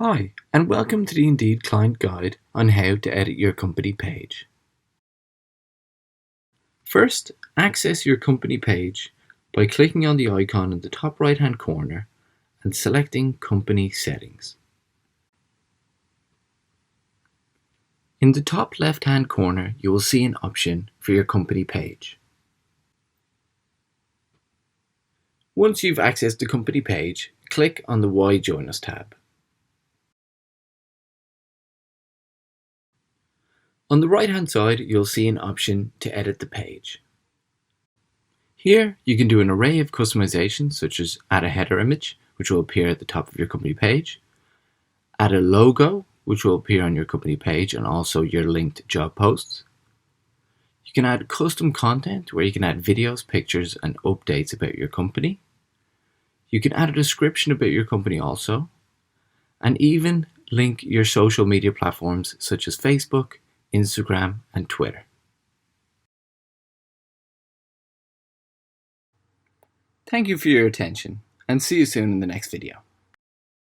Hi, and welcome to the Indeed Client Guide on how to edit your company page. First, access your company page by clicking on the icon in the top right-hand corner and selecting Company Settings. In the top left-hand corner, you will see an option for your company page. Once you've accessed the company page, click on the Why Join Us tab. On the right-hand side, you'll see an option to edit the page. Here, you can do an array of customizations, such as add a header image, which will appear at the top of your company page, add a logo, which will appear on your company page and also your linked job posts. You can add custom content, where you can add videos, pictures, and updates about your company. You can add a description about your company also, and even link your social media platforms such as Facebook, Instagram, and Twitter. Thank you for your attention, and see you soon in the next video.